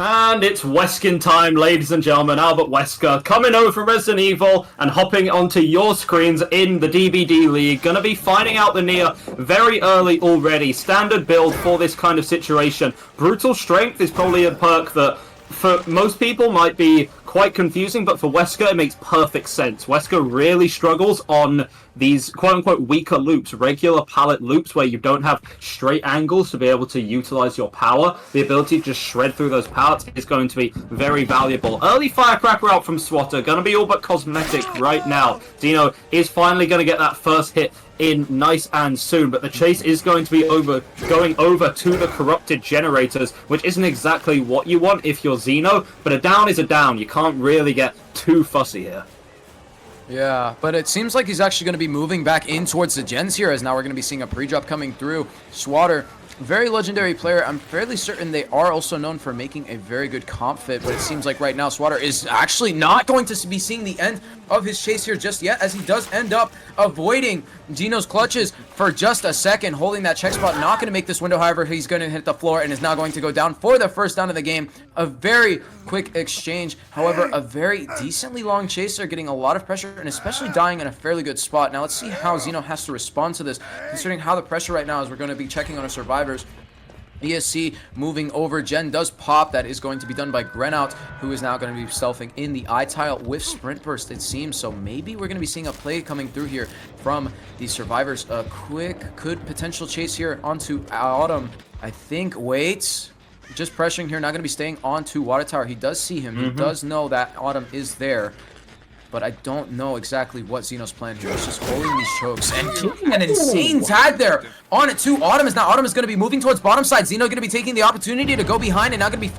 And it's Weskin time, ladies and gentlemen. Albert Wesker coming over from Resident Evil and hopping onto your screens in the DBDLeague. Gonna be finding out the Nia very early already. Standard build for this kind of situation. Brutal Strength is probably a perk that for most people might be quite confusing, but for Wesker it makes perfect sense. Wesker really struggles on these quote-unquote weaker loops, regular pallet loops where you don't have straight angles to be able to utilize your power. The ability to just shred through those pallets is going to be very valuable. Early Firecracker out from Swatter, gonna be all but cosmetic right now. Zeno is finally gonna get that first hit in nice and soon, but the chase is going to be going over to the corrupted generators, which isn't exactly what you want if you're Zeno, but a down is a down. You can't really get too fussy here. Yeah, but it seems like he's actually going to be moving back in towards the gens here, as now we're going to be seeing a pre-drop coming through. Swatter, very legendary player. I'm fairly certain they are also known for making a very good comp fit, but it seems like right now Swatter is actually not going to be seeing the end of his chase here just yet, as he does end up avoiding Geno's clutches for just a second, holding that check spot. Not going to make this window, however, he's going to hit the floor and is now going to go down for the first down of the game. A very quick exchange, however, a very decently long chaser, getting a lot of pressure and especially dying in a fairly good spot. Now let's see how Zeno has to respond to this, considering how the pressure right now is. We're going to be checking on our survivors. ESC moving over. Gen does pop. That is going to be done by Grenout, who is now going to be stealthing in the eye tile with Sprint Burst, it seems. So maybe we're going to be seeing a play coming through here from the survivors. A quick, potential chase here onto Autumn. I think, wait. Just pressuring here, not going to be staying onto Water Tower. He does see him. He does know that Autumn is there. But I don't know exactly what Zeno's plan here. He's just holding these chokes and keeping an insane tag there on it too. Autumn is going to be moving towards bottom side. Zeno going to be taking the opportunity to go behind and now going to be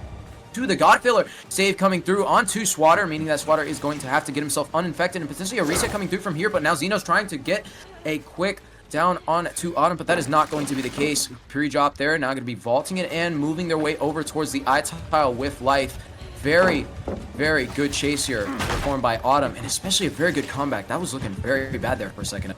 to the God Filler. Save coming through onto Swatter, meaning that Swatter is going to have to get himself uninfected and potentially a reset coming through from here. But now Zeno's trying to get a quick down on to Autumn, but that is not going to be the case. Pre-drop there, now going to be vaulting it and moving their way over towards the eye tile with life. Very, very good chase here performed by Autumn, and especially a very good comeback. That was looking very bad there for a second.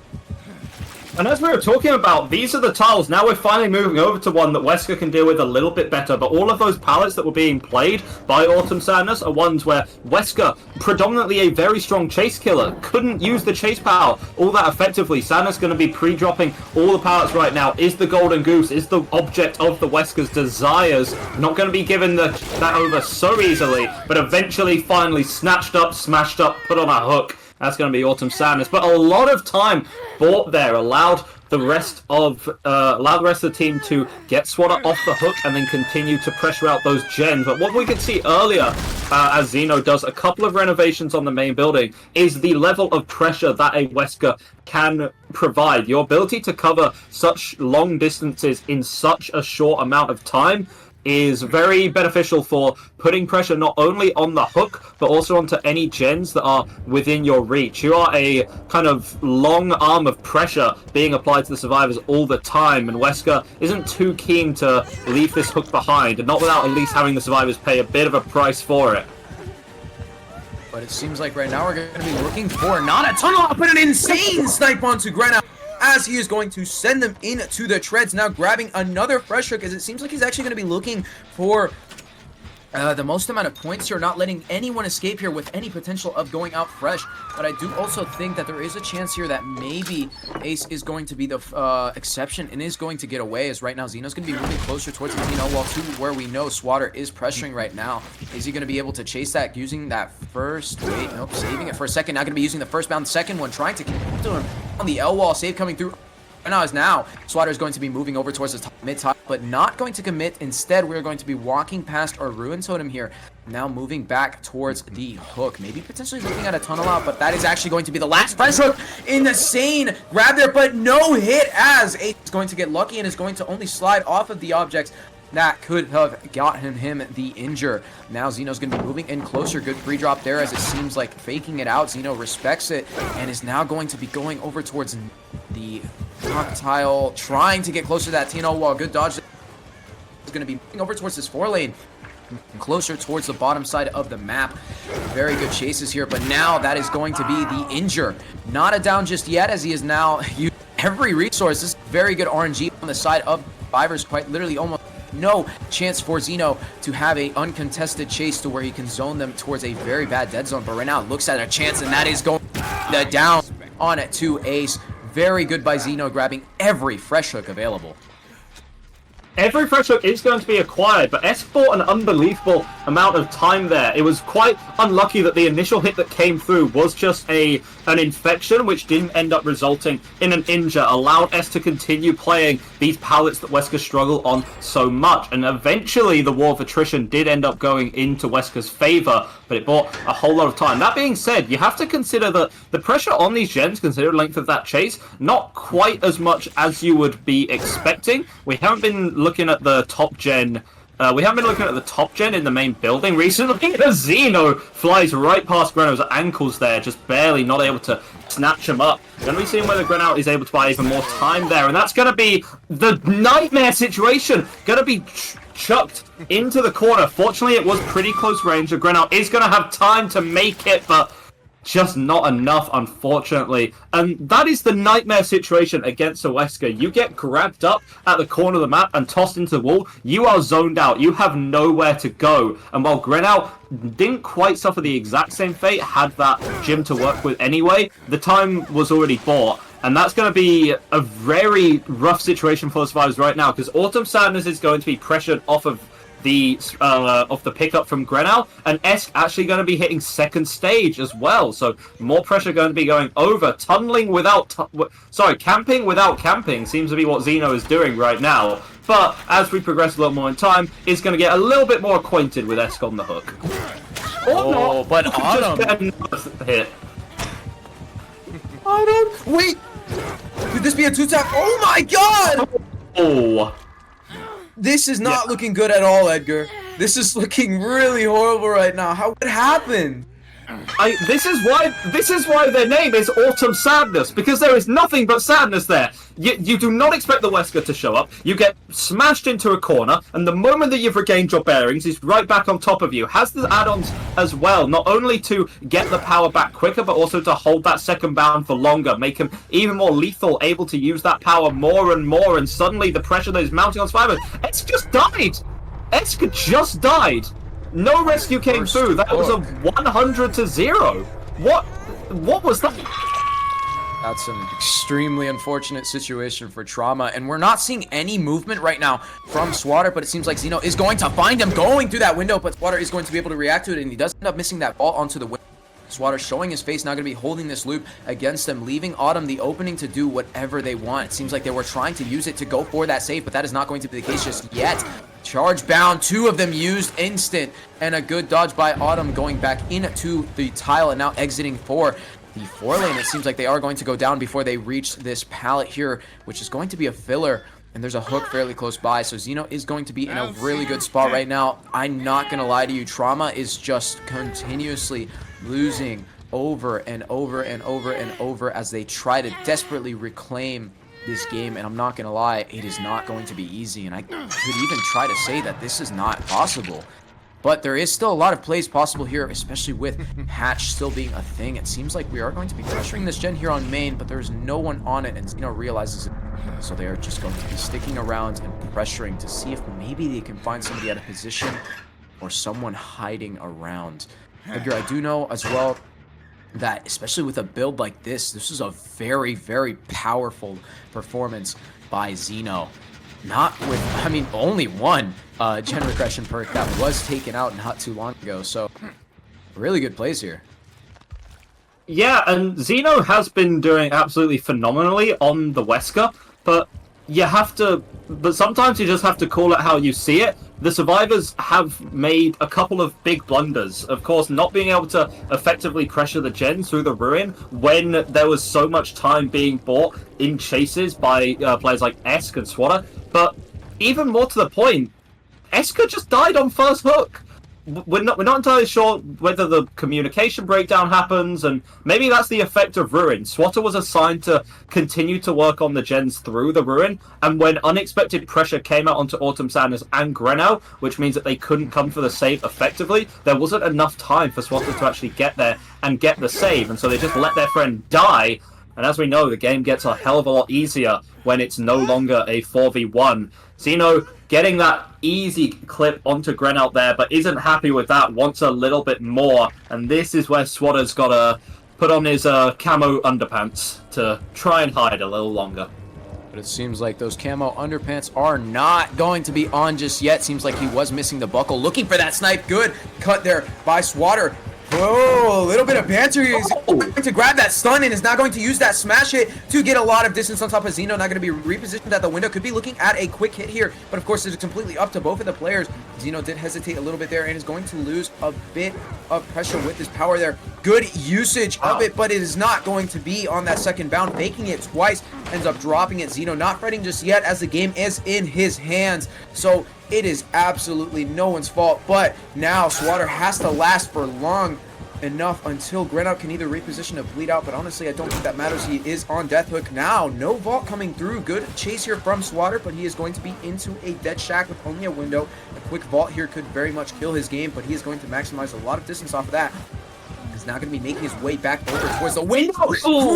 And as we were talking about, these are the tiles. Now we're finally moving over to one that Wesker can deal with a little bit better. But all of those pallets that were being played by Autumn Sadness are ones where Wesker, predominantly a very strong chase killer, couldn't use the chase power all that effectively. Sadness going to be pre-dropping all the pallets right now. Is the Golden Goose, is the object of the Wesker's desires, not going to be given that over so easily, but eventually finally snatched up, smashed up, put on a hook. That's going to be Autumn Sadness, but a lot of time bought there, allowed the rest of the team to get Swatter off the hook and then continue to pressure out those gens. But what we could see earlier, as Zeno does a couple of renovations on the main building, is the level of pressure that a Wesker can provide. Your ability to cover such long distances in such a short amount of time is very beneficial for putting pressure not only on the hook, but also onto any gens that are within your reach. You are a kind of long arm of pressure being applied to the survivors all the time, and Wesker isn't too keen to leave this hook behind, and not without at least having the survivors pay a bit of a price for it. But it seems like right now we're going to be looking for not a tunnel, but an insane snipe onto Grenout, as he is going to send them into the treads. Now grabbing another fresh hook, as it seems like he's actually going to be looking for the most amount of points here, not letting anyone escape here with any potential of going out fresh. But I do also think that there is a chance here that maybe Ace is going to be the exception and is going to get away, as right now Zeno's going to be moving closer towards the Zeno wall to where we know Swatter is pressuring right now. Is he going to be able to chase that using that first? Wait, nope, saving it for a second. Now going to be using the first bound, second one, trying to keep to him on the L wall. Save coming through. Now, Swatter is going to be moving over towards the mid-top, but not going to commit. Instead, we're going to be walking past our Ruin Totem here. Now moving back towards the hook. Maybe potentially looking at a tunnel out, but that is actually going to be the last fresh hook. Insane grab there, but no hit, as Ace is going to get lucky and is going to only slide off of the objects that could have gotten him the injure. Now Zeno's going to be moving in closer. Good pre-drop there, as it seems like faking it out. Zeno respects it and is now going to be going over towards the top tile, trying to get closer to that TNO wall. Good dodge. Is going to be moving over towards this 4-lane, closer towards the bottom side of the map. Very good chases here, but now that is going to be the injure. Not a down just yet, as he is now used every resource. This is very good RNG on the side of survivors, quite literally almost no chance for Zeno to have a uncontested chase to where he can zone them towards a very bad dead zone. But right now, it looks at a chance, and that is going down on it to Ace. Very good by Zeno, grabbing every fresh hook available. Every fresh hook is going to be acquired, but Esk bought an unbelievable amount of time there. It was quite unlucky that the initial hit that came through was just an infection, which didn't end up resulting in an injure, allowed Esk to continue playing these pallets that Wesker struggle on so much. And eventually, the war of attrition did end up going into Wesker's favor, but it bought a whole lot of time. That being said, you have to consider that the pressure on these gens, considering the length of that chase, not quite as much as you would be expecting. We haven't been looking at the top gen. We haven't been looking at the top gen in the main building recently. Zeno flies right past Greno's ankles there, just barely not able to snatch him up. Going to be seeing whether Greno is able to buy even more time there, and that's going to be the nightmare situation. Going to be chucked into the corner. Fortunately, it was pretty close range. Greno is going to have time to make it, but just not enough, unfortunately. And that is the nightmare situation against a Wesker. You get grabbed up at the corner of the map and tossed into the wall. You are zoned out. You have nowhere to go. And while Grenow didn't quite suffer the exact same fate, had that gym to work with anyway, the time was already bought. And that's going to be a very rough situation for the survivors right now, because Autumn Sadness is going to be pressured off of the pickup from Grenow, and Esk actually going to be hitting second stage as well, so more pressure going to be going over. Camping without camping seems to be what Zeno is doing right now, but as we progress a little more in time, is going to get a little bit more acquainted with Esk on the hook. Oh, but Autumn hit. Autumn, wait, could this be a two-tap? Oh my god! Oh. This is not looking good at all, Edgar. This is looking really horrible right now. What happened? This is why their name is Autumn Sadness, because there is nothing but sadness there. You do not expect the Wesker to show up. You get smashed into a corner, and the moment that you've regained your bearings, he's right back on top of you. Has the add-ons as well, not only to get the power back quicker, but also to hold that second bound for longer, make him even more lethal, able to use that power more and more, and suddenly the pressure that is mounting on survivors. Esk just died! Esk just died! No rescue came through. That was a 100 to 0. What was that? That's an extremely unfortunate situation for Trauma, and we're not seeing any movement right now from Swatter, but it seems like Zeno is going to find him going through that window, but Swatter is going to be able to react to it, and he does end up missing that ball onto the window. Swatter showing his face, now going to be holding this loop against them, leaving Autumn the opening to do whatever they want. It seems like they were trying to use it to go for that save, but that is not going to be the case just yet. Charge bound, two of them used instant, and a good dodge by Autumn going back into the tile and now exiting for the 4 lane. It seems like they are going to go down before they reach this pallet here, which is going to be a filler. And there's a hook fairly close by, so Zeno is going to be in a really good spot right now. I'm not going to lie to you, Trauma is just continuously losing over and over and over and over as they try to desperately reclaim this game. And I'm not going to lie, it is not going to be easy. And I could even try to say that this is not possible. But there is still a lot of plays possible here, especially with Hatch still being a thing. It seems like we are going to be pressuring this gen here on main, but there's no one on it, and Zeno realizes it. So they are just going to be sticking around and pressuring to see if maybe they can find somebody out of position or someone hiding around. Edgar, I do know as well that, especially with a build like this is a very, very powerful performance by Zeno. Not with, I mean, only one gen regression perk that was taken out not too long ago. So, really good plays here. Yeah, and Zeno has been doing absolutely phenomenally on the Wesker, but sometimes you just have to call it how you see it. The survivors have made a couple of big blunders. Of course, not being able to effectively pressure the gens through the ruin when there was so much time being bought in chases by players like Esk and Swatter. But even more to the point, Esker just died on first hook. We're not entirely sure whether the communication breakdown happens, and maybe that's the effect of Ruin. Swatter was assigned to continue to work on the gens through the Ruin, and when unexpected pressure came out onto Autumn Sadness and Grenow, which means that they couldn't come for the save effectively, there wasn't enough time for Swatter to actually get there and get the save, and so they just let their friend die And as we know, the game gets a hell of a lot easier when it's no longer a 4v1. Zeno getting that easy clip onto Gren out there, but isn't happy with that, wants a little bit more. And this is where Swatter's got to put on his camo underpants to try and hide a little longer. But it seems like those camo underpants are not going to be on just yet. Seems like he was missing the buckle. Looking for that snipe. Good cut there by Swatter. Oh, a little bit of banter here. He's going to grab that stun and is now going to use that smash hit to get a lot of distance on top of Zeno. Not going to be repositioned at the window. Could be looking at a quick hit here, but of course it's completely up to both of the players. Zeno did hesitate a little bit there and is going to lose a bit of pressure with his power there. Good usage of it, but it is not going to be on that second bound. Faking it twice, ends up dropping it. Zeno not fighting just yet as the game is in his hands. So it is absolutely no one's fault, but now Swatter has to last for long enough until Grenout can either reposition or bleed out, but honestly, I don't think that matters. He is on Death Hook now. No vault coming through. Good chase here from Swatter, but he is going to be into a dead shack with only a window. A quick vault here could very much kill his game, but he is going to maximize a lot of distance off of that. He's now going to be making his way back over towards the window.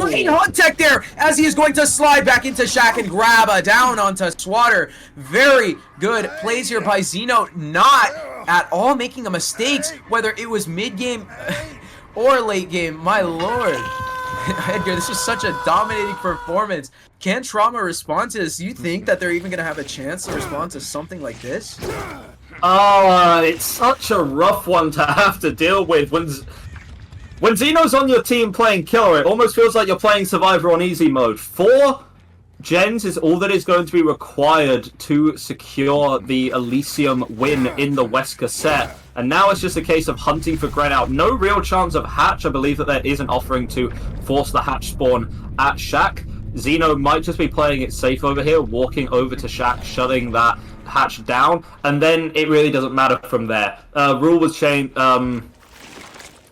Great hot tech there as he is going to slide back into Shack and grab a down onto Swatter. Very good plays here by Zeno. Not at all making a mistakes, whether it was mid-game or late game. My lord. Edgar, this is such a dominating performance. Can Trauma respond to this? Do you think that they're even going to have a chance to respond to something like this? Oh, it's such a rough one to have to deal with. When Zeno's on your team playing Killer, it almost feels like you're playing Survivor on easy mode. 4 gens is all that is going to be required to secure the Elysium win in the Wesker set. And now it's just a case of hunting for Grenout. No real chance of Hatch. I believe that there is an offering to force the Hatch spawn at Shack. Zeno might just be playing it safe over here, walking over to Shack, shutting that Hatch down, and then it really doesn't matter from there. Rule was changed.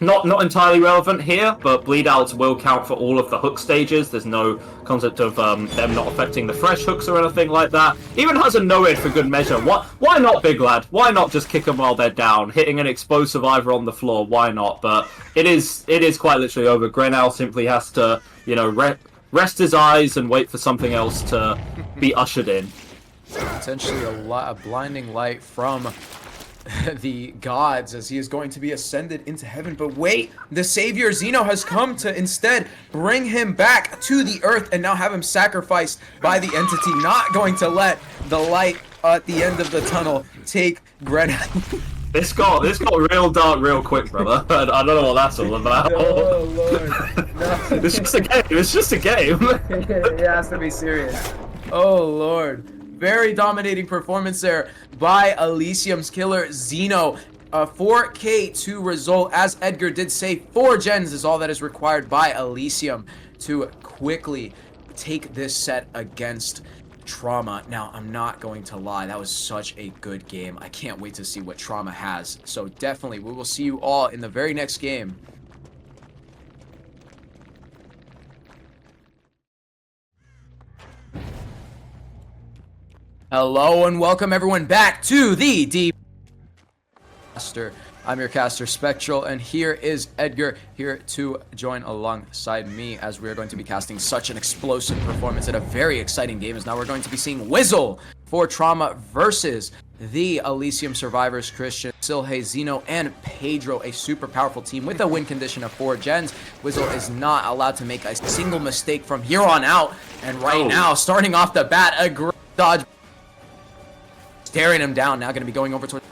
Not entirely relevant here, but bleed outs will count for all of the hook stages. There's no concept of them not affecting the fresh hooks or anything like that. Even has a no-id for good measure. Why not, big lad? Why not just kick them while they're down? Hitting an exposed survivor on the floor, why not? But it is quite literally over. Grenell simply has to, you know, rest his eyes and wait for something else to be ushered in. Potentially a blinding light from the gods as he is going to be ascended into heaven. But wait, the savior Zeno has come to instead bring him back to the earth and now have him sacrificed by the entity. Not going to let the light at the end of the tunnel take Greta. This got real dark real quick, brother. I don't know what that's all about. Oh lord. No. It's just a game. It's just a game. It has to be serious. Oh lord. Very dominating performance there by Elysium's killer Zeno. 4K to result. As Edgar did say, 4 gens is all that is required by Elysium to quickly take this set against Trauma. Now, I'm not going to lie, that was such a good game. I can't wait to see what Trauma has. So definitely, we will see you all in the very next game. Hello and welcome everyone back to the DBDLeague. I'm your caster specTral, and here is Edgar here to join alongside me as we are going to be casting such an explosive performance at a very exciting game. As now we're going to be seeing Wizzle for Trauma versus the Elysium survivors Christian, Silhe, Zeno, and Pedro, a super powerful team with a win condition of 4 gens. Wizzle is not allowed to make a single mistake from here on out, and right now, starting off the bat, a great dodge. Staring him down, now going to be going over towards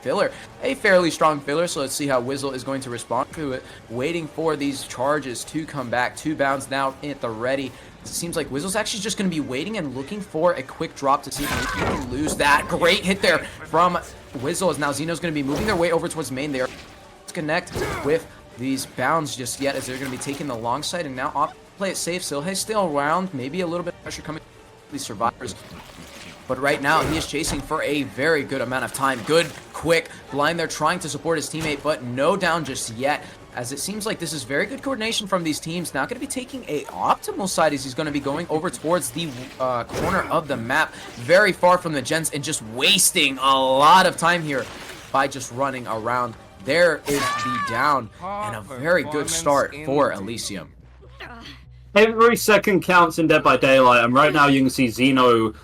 filler, a fairly strong filler, so let's see how Wizzle is going to respond to it. Waiting for these charges to come back. 2 bounds now at the ready. It seems like Wizzle's actually just going to be waiting and looking for a quick drop to see if he can lose that. Great hit there from Wizzle, as now Zeno's going to be moving their way over towards main there. Let's connect with these bounds just yet as they're going to be taking the long side and now opt to play it safe. Silhe's still around, maybe a little bit of pressure coming from these survivors. But right now, he is chasing for a very good amount of time. Good, quick blind there, trying to support his teammate, but no down just yet. As it seems like this is very good coordination from these teams. Now going to be taking a optimal side as he's going to be going over towards the corner of the map. Very far from the gens and just wasting a lot of time here by just running around. There is the down and a very good start for Elysium. Every second counts in Dead by Daylight, and right now you can see Xeno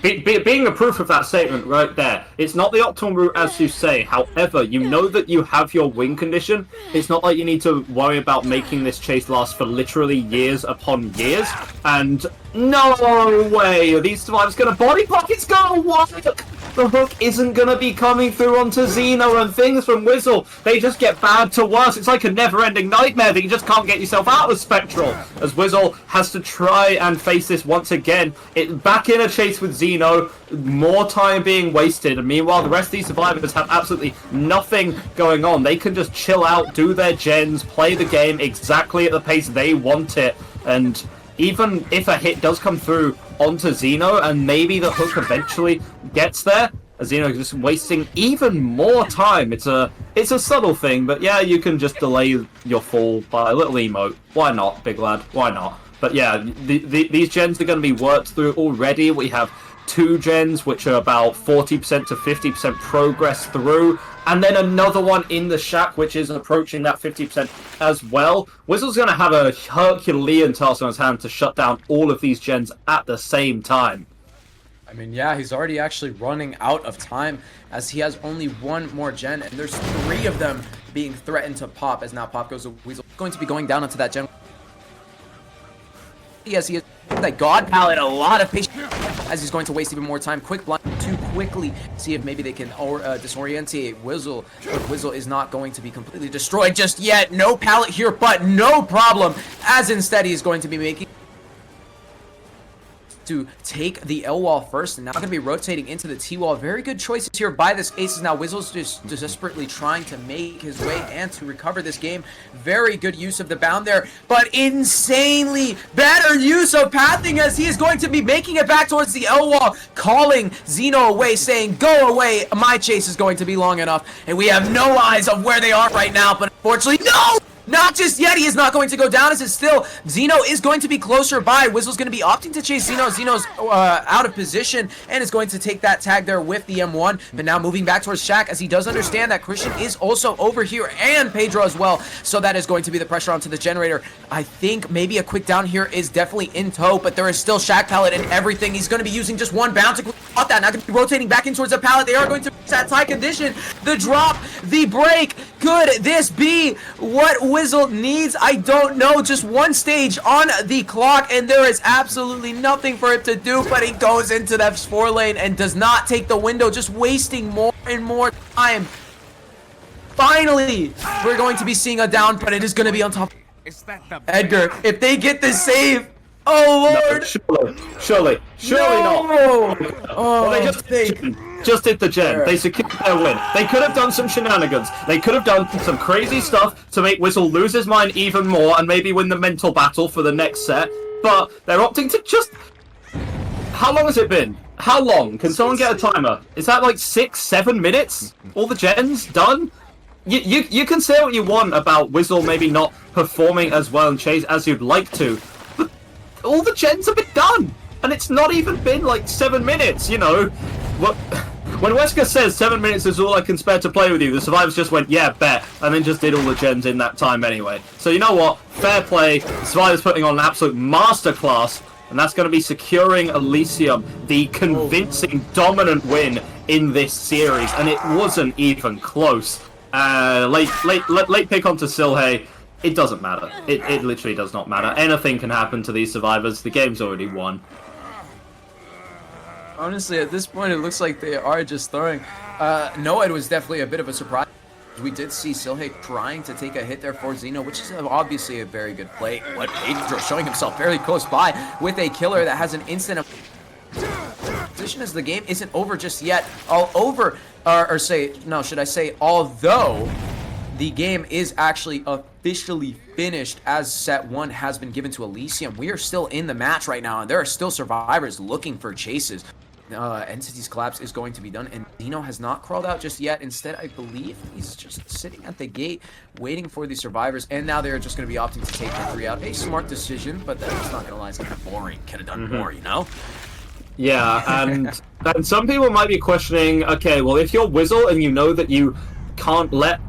being a proof of that statement right there. It's not the optimal route as you say, however, you know that you have your win condition. It's not like you need to worry about making this chase last for literally years upon years, and no way are these survivors gonna body block, it's gonna work! The hook isn't gonna be coming through onto Xeno, and things from Whizzle, they just get bad to worse. It's like a never-ending nightmare that you just can't get yourself out of specTral, as Whizzle has to try and face this once again. Back in a chase with Xeno, more time being wasted, and meanwhile the rest of these survivors have absolutely nothing going on. They can just chill out, do their gens, play the game exactly at the pace they want it, and even if a hit does come through onto Xeno, and maybe the hook eventually gets there, Xeno is just wasting even more time. It's a subtle thing, but yeah, you can just delay your fall by a little emote. Why not, big lad? Why not? But yeah, these gens are going to be worked through already. We have 2 gens, which are about 40% to 50% progress through, and then another one in the shack, which is approaching that 50% as well. Whizzle's going to have a Herculean task on his hand to shut down all of these gens at the same time. I mean, yeah, he's already actually running out of time, as he has only 1 more gen, and there's 3 of them being threatened to pop, as now pop goes to Weasel. Going to be going down onto that gen. Yes, he is that God palette, a lot of patience, as he's going to waste even more time. Quick blind to quickly see if maybe they can disorientate Whizzle, but Whizzle is not going to be completely destroyed just yet. No palette here, but no problem, as instead he is going to be making to take the L wall first, and now going to be rotating into the T wall. Very good choices here by this Aces. Now Whizzle's just desperately trying to make his way and to recover this game. Very good use of the bound there, but insanely better use of pathing, as he is going to be making it back towards the L wall, calling Xeno away, saying, "Go away, my chase is going to be long enough." And we have no eyes of where they are right now, but unfortunately, no! Not just yet. He is not going to go down, as it's still Xeno is going to be closer by. Whizzle's going to be opting to chase Xeno. Xeno's out of position and is going to take that tag there with the M1, but now moving back towards Shaq, as he does understand that Christian is also over here, and Pedro as well, so that is going to be the pressure onto the generator. I think maybe a quick down here is definitely in tow, but there is still Shaq pallet and everything. He's going to be using just 1 bounce to off that. Now going to be rotating back in towards the pallet. They are going to reach that tie condition. The drop, the break. Could this be what Whizzle needs? I don't know. Just 1 stage on the clock, and there is absolutely nothing for it to do, but he goes into that 4 lane and does not take the window, just wasting more and more time. Finally, we're going to be seeing a down, but it is going to be on top. Edgar, if they get the save, oh Lord! No, surely not. Oh, well, they just did the gen. They secured their win. They could have done some shenanigans. They could have done some crazy stuff to make Whizzle lose his mind even more and maybe win the mental battle for the next set. But they're opting to just... How long has it been? How long? Can someone get a timer? Is that like 6-7 minutes? All the gens done? You can say what you want about Whizzle maybe not performing as well in chase as you'd like to, but all the gens have been done, and it's not even been like 7 minutes, you know. What? When Wesker says 7 minutes is all I can spare to play with you, the survivors just went, yeah, bet, and then just did all the gens in that time anyway. So you know what? Fair play. The survivors putting on an absolute masterclass, and that's going to be securing Elysium, the convincing, dominant win in this series, and it wasn't even close. Late pick onto Silhey. It doesn't matter. It literally does not matter. Anything can happen to these survivors. The game's already won. Honestly, at this point, it looks like they are just throwing. Noed was definitely a bit of a surprise. We did see Silhey trying to take a hit there for Xeno, which is obviously a very good play. What Pedro showing himself very close by with a killer that has an instant position, as the game isn't over just yet. Although the game is actually officially finished, as set 1 has been given to Elysium. We are still in the match right now, and there are still survivors looking for chases. Entity's collapse is going to be done, and Xeno has not crawled out just yet. Instead, I believe he's just sitting at the gate waiting for the survivors, and now they're just going to be opting to take the 3 out. A smart decision, but that's not going to lie, it's kind of boring. Could have done more, you know? Yeah, and some people might be questioning, okay, well, if you're Whizzle and you know that you can't let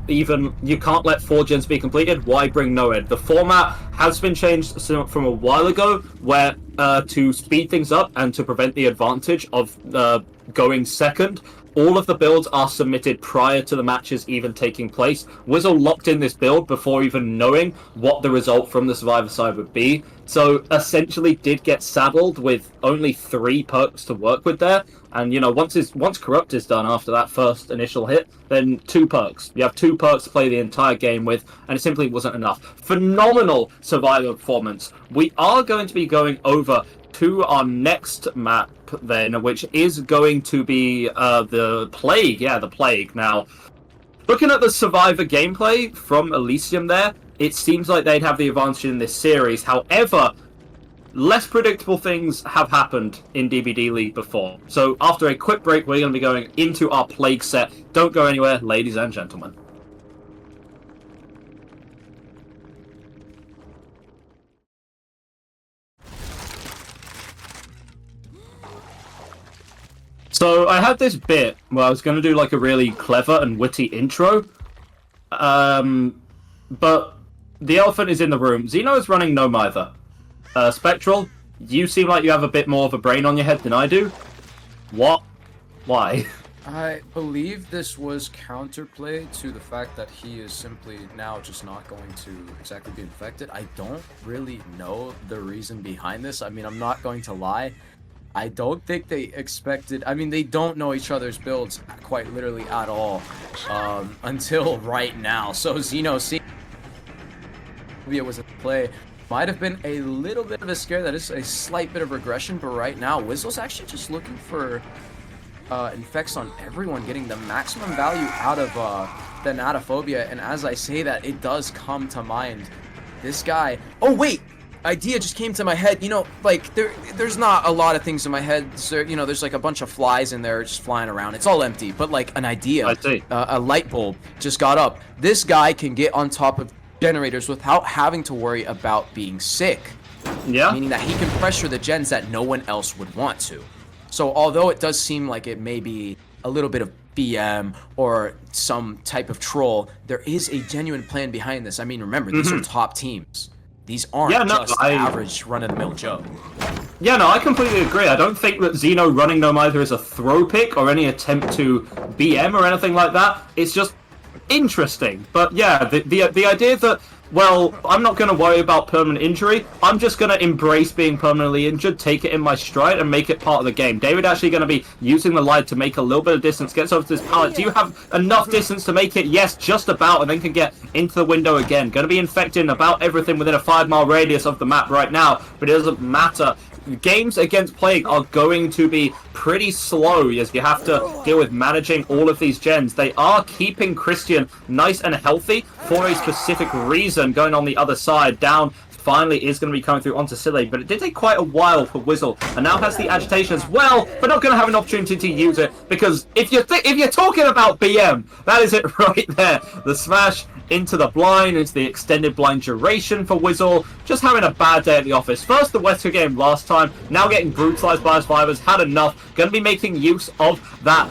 4 gens be completed. Why bring no ed? The format has been changed from a while ago, where to speed things up and to prevent the advantage of going second, all of the builds are submitted prior to the matches even taking place. Wizzle locked in this build before even knowing what the result from the Survivor side would be, so essentially did get saddled with only 3 perks to work with there. And once Corrupt is done after that first initial hit, then 2 perks. You have 2 perks to play the entire game with, and it simply wasn't enough. Phenomenal Survivor performance. We are going to be going over to our next map then, which is going to be the Plague. Yeah, the Plague. Now, looking at the Survivor gameplay from Elysium there, it seems like they'd have the advantage in this series. However, less predictable things have happened in DBDLeague before. So after a quick break, we're going to be going into our Plague set. Don't go anywhere, ladies and gentlemen. So I had this bit where I was going to do like a really clever and witty intro, but the elephant is in the room. Xeno is running no mither. specTral, you seem like you have a bit more of a brain on your head than I do. What? Why? I believe this was counterplay to the fact that he is simply now just not going to exactly be infected. I don't really know the reason behind this. I mean, I'm not going to lie. I don't think they expected... I mean, they don't know each other's builds quite literally at all until right now. So Xeno seeing it was a play might have been a little bit of a scare. That is a slight bit of regression, but right now Wizzle's actually just looking for infects on everyone, getting the maximum value out of the Natophobia. And as I say that, it does come to mind this guy. Oh wait, idea just came to my head. You know, like there's not a lot of things in my head. So, you know, there's like a bunch of flies in there just flying around. It's all empty, but like an idea, a light bulb just got up. This guy can get on top of generators without having to worry about being sick. Yeah. Meaning that he can pressure the gens that no one else would want to. So although it does seem like it may be a little bit of BM or some type of troll, there is a genuine plan behind this. I mean, remember, these are top teams. These aren't average run-of-the-mill Joe. Yeah, no, I completely agree. I don't think that Xeno running no mither is a throw pick or any attempt to BM or anything like that. It's just interesting. But yeah, the idea that, well, I'm not going to worry about permanent injury. I'm just going to embrace being permanently injured, take it in my stride, and make it part of the game. David actually going to be using the light to make a little bit of distance, gets over to this pallet. Do you have enough distance to make it? Yes, just about, and then can get into the window again. Going to be infecting about everything within a 5-mile radius of the map right now, but it doesn't matter. Games against Plague are going to be pretty slow as you have to deal with managing all of these gens. They are keeping Christian nice and healthy for a specific reason. Going on the other side, down finally is going to be coming through onto Silly, but it did take quite a while for Wizzle, and now has the agitation as well, but not going to have an opportunity to use it, because if you're talking about BM, that is it right there. The smash into the blind, into the extended blind duration for Wizzle, just having a bad day at the office. First the Wesker game last time, now getting brutalized by survivors, had enough, going to be making use of that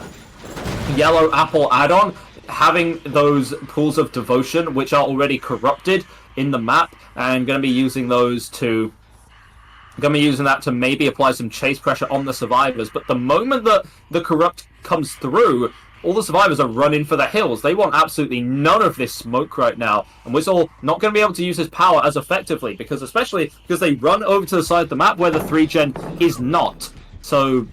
yellow apple add-on, having those pools of devotion, which are already corrupted in the map, and going to be using those to... going to be using that to maybe apply some chase pressure on the survivors. But the moment that the corrupt comes through, all the survivors are running for the hills. They want absolutely none of this smoke right now. And Wizzle not going to be able to use his power as effectively, because especially because they run over to the side of the map where the 3-gen is not. So,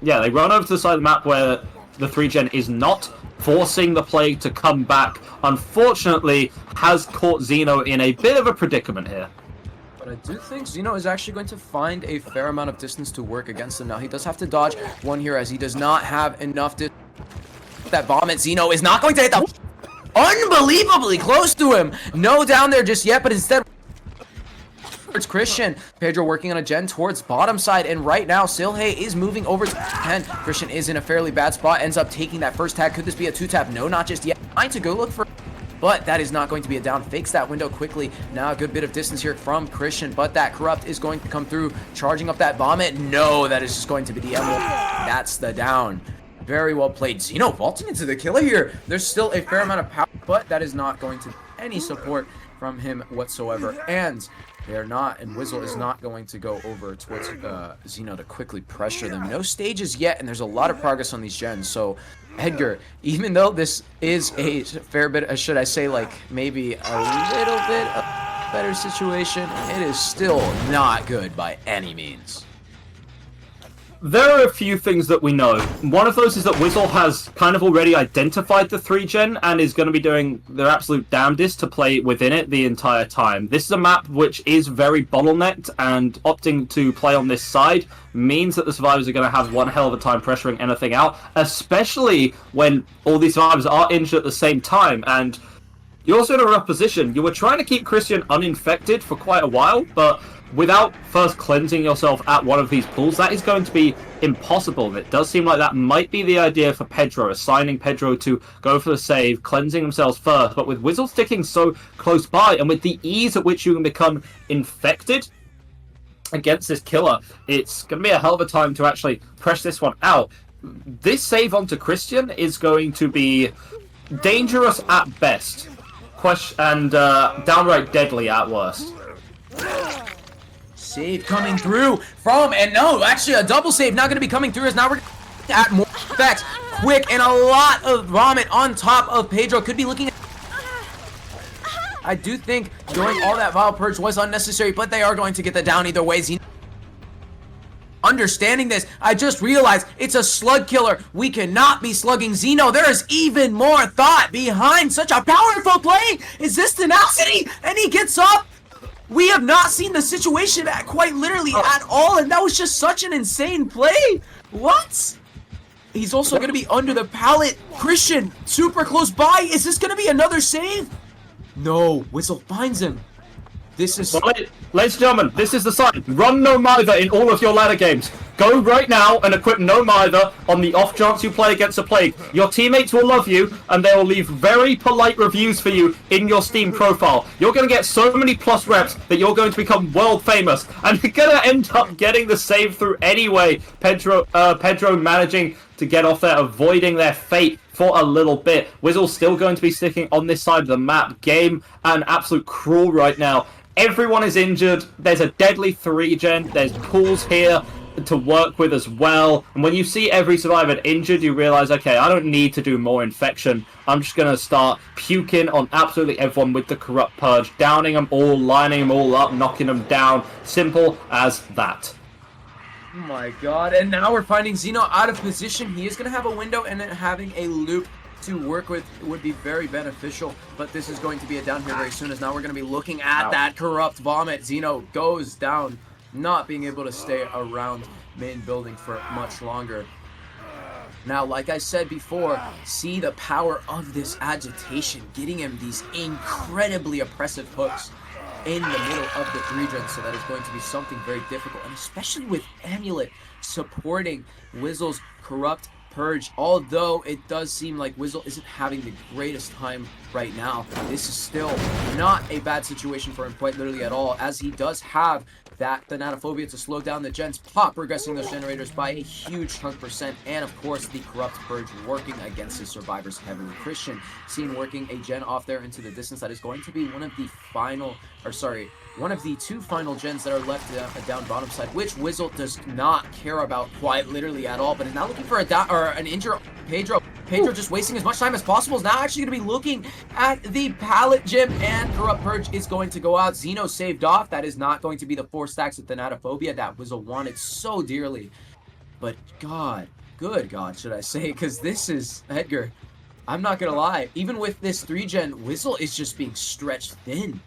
yeah, they run over to the side of the map where the 3-gen is not, forcing the Plague to come back. Unfortunately, has caught Xeno in a bit of a predicament here. But I do think Xeno is actually going to find a fair amount of distance to work against him. Now, he does have to dodge one here as he does not have enough distance. That bomb at Xeno is not going to hit the... Unbelievably close to him. No down there just yet, but instead... It's Christian. Pedro working on a gen towards bottom side, and right now Silhey is moving over to 10. Christian is in a fairly bad spot, ends up taking that first tag. Could this be a 2-tap? No, not just yet. Trying to go look for... But that is not going to be a down. Fakes that window quickly. Now a good bit of distance here from Christian, but that Corrupt is going to come through, charging up that vomit. No, that is just going to be the emerald. That's the down. Very well played. Xeno vaulting into the killer here. There's still a fair amount of power, but that is not going to be any support from him whatsoever. And they are not, and Wizzle is not going to go over towards Xeno to quickly pressure them. No stages yet, and there's a lot of progress on these gens. So, Edgar, even though this is a fair bit, should I say, like, maybe a little bit of a better situation, it is still not good by any means. There are a few things that we know. One of those is that Wizzle has kind of already identified the 3-gen and is going to be doing their absolute damnedest to play within it the entire time. This is a map which is very bottlenecked, and opting to play on this side means that the survivors are going to have one hell of a time pressuring anything out, especially when all these survivors are injured at the same time. And you're also in a rough position. You were trying to keep Christian uninfected for quite a while, but without first cleansing yourself at one of these pools, that is going to be impossible. It does seem like that might be the idea for Pedro, assigning Pedro to go for the save, cleansing themselves first. But with Wizzle sticking so close by, and with the ease at which you can become infected against this killer, it's going to be a hell of a time to actually press this one out. This save onto Christian is going to be dangerous at best, and downright deadly at worst. Save coming through from, and no, actually a double save not going to be coming through, as now we're at more effects. Quick, and a lot of vomit on top of Pedro. Could be looking at... I do think doing all that Vile Purge was unnecessary, but they are going to get the down either way. Understanding this, I just realized it's a slug killer. We cannot be slugging Xeno. There is even more thought behind such a powerful play. Is this tenacity? And he gets up. We have not seen the situation quite literally at all, and that was just such an insane play. What? He's also going to be under the pallet. Christian, super close by. Is this going to be another save? No, Wizzle finds him. This is... Ladies and gentlemen, this is the sign. Run No Mither in all of your ladder games. Go right now and equip No Mither on the off chance you play against a Plague. Your teammates will love you, and they will leave very polite reviews for you in your Steam profile. You're going to get so many plus reps that you're going to become world famous, and you're going to end up getting the save through anyway. Pedro managing to get off there, avoiding their fate for a little bit. Wizzle's still going to be sticking on this side of the map. Game an absolute cruel right now. Everyone is injured. There's a deadly 3-gen. There's pools here to work with as well. And when you see every survivor injured, you realize, okay, I don't need to do more infection. I'm just going to start puking on absolutely everyone with the Corrupt Purge, downing them all, lining them all up, knocking them down. Simple as that. Oh my god, and now we're finding Xeno out of position. He is going to have a window, and then having a loop to work with would be very beneficial, but this is going to be a down here very soon, as now we're going to be looking at that Corrupt Vomit. Xeno goes down, not being able to stay around main building for much longer. Now, like I said before, see the power of this agitation, getting him these incredibly oppressive hooks in the middle of the 3-gen, so that is going to be something very difficult, and especially with Amulet supporting Wizzle's Corrupt Purge. Although it does seem like Wizzle isn't having the greatest time right now, this is still not a bad situation for him quite literally at all, as he does have that Thanatophobia to slow down the gens, pop progressing those generators by a huge chunk percent, and of course the Corrupt Purge working against his survivors heavily. Christian seen working a gen off there into the distance. That is going to be one of the final, or sorry, one of the two final gens that are left down bottom side, which Wizzle does not care about quite literally at all, but is now looking for a down, or an injured Pedro. Pedro just wasting as much time as possible, is now actually going to be looking at the pallet gym, and Corrupt Purge is going to go out. Xeno saved off. That is not going to be the 4 stacks of Thanatophobia that Wizzle wanted so dearly. But God, good God, should I say, because this is, Edgar, I'm not going to lie, even with this 3-gen, Wizzle is just being stretched thin.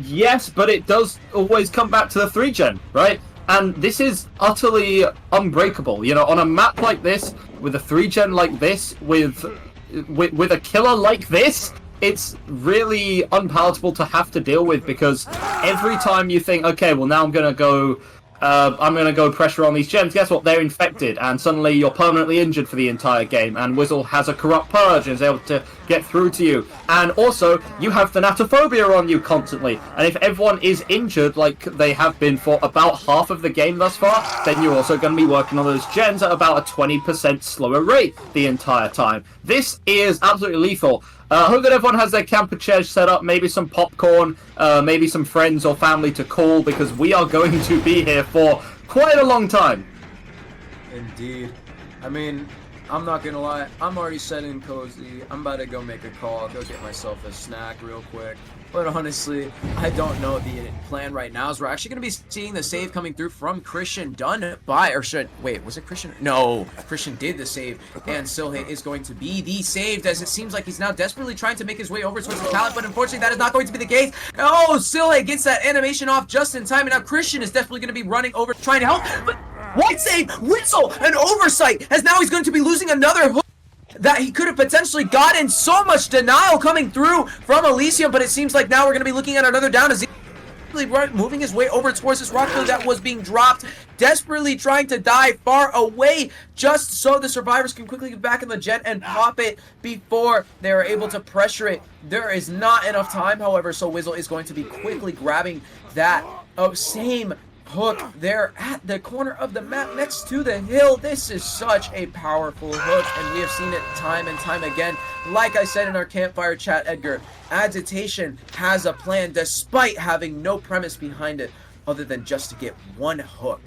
Yes, but it does always come back to the 3-gen, right? And this is utterly unbreakable. You know, on a map like this, with a 3-gen like this, with a killer like this, it's really unpalatable to have to deal with, because every time you think, okay, well now I'm going to go I'm going to go pressure on these gens. Guess what? They're infected, and suddenly you're permanently injured for the entire game, and Wizzle has a corrupt purge and is able to get through to you. And also, you have thanatophobia on you constantly, and if everyone is injured, like they have been for about half of the game thus far, then you're also going to be working on those gens at about a 20% slower rate the entire time. This is absolutely lethal. I hope that everyone has their camper chairs set up, maybe some popcorn, maybe some friends or family to call, because we are going to be here for quite a long time. Indeed. I mean, I'm not gonna lie, I'm already setting cozy. I'm about to go make a call, go get myself a snack real quick. But honestly, I don't know the plan right now. Is we're actually going to be seeing the save coming through from Christian, done by, or should, wait, was it Christian? No, Christian did the save, and Silhe is going to be the saved, as it seems like he's now desperately trying to make his way over towards the pallet, but unfortunately that is not going to be the case. Oh, Silhe gets that animation off just in time, and now Christian is definitely going to be running over, trying to help, but white save, Witzel, an oversight, as now he's going to be losing another hook that he could have potentially gotten. So much denial coming through from Elysium, but it seems like now we're going to be looking at another down as he moving his way over towards this rock that was being dropped, desperately trying to die far away just so the survivors can quickly get back in the jet and pop it before they are able to pressure it. There is not enough time, however, so Wizzle is going to be quickly grabbing that same hook there at the corner of the map next to the hill. This is such a powerful hook, and we have seen it time and time again. Like I said in our campfire chat, Edgar, Agitation has a plan despite having no premise behind it other than just to get one hook.